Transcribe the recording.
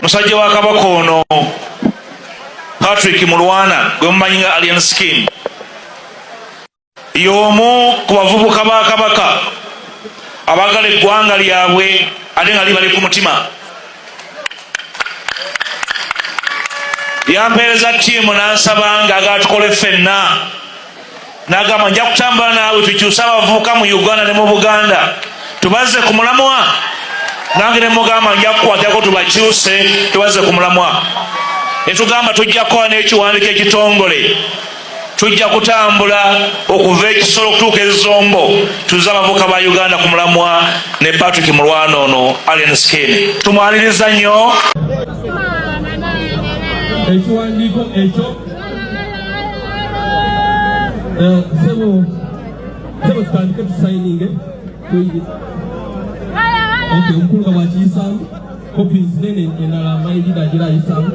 musajja wa kabaka ono Patrick Mulwana gwe mumanyi nga Alien Skin y'omu ku bavubuka ba kabaka abagala eggwanga lyabwe ate nga libali ku mutima. Yampeereza ttiimu n'ansaba nga tukole ffenna, n'agamba nja kutambula naawe tukyuse abavubuka mu Uganda ne mu Buganda tubaze ku mulamwa. Nange ne mugamba nja kukwatako tubakyuse tubaze ku mulamwa. Ne tugamba tujja kukola n'ekiwandiiko ekitongole, tujja kutambula okuva ekisolo okutuuka ezombo tuzze abavubuka ba Uganda ku mulamwa ne Patrick Mulwana ono Alien Skin. Tumwaliriza nnyo. Ekiwandiiko ekyo sebo tutandike tusayininge omukulu nga bwakiyisaamu copies nene endala mayirira agirayisamu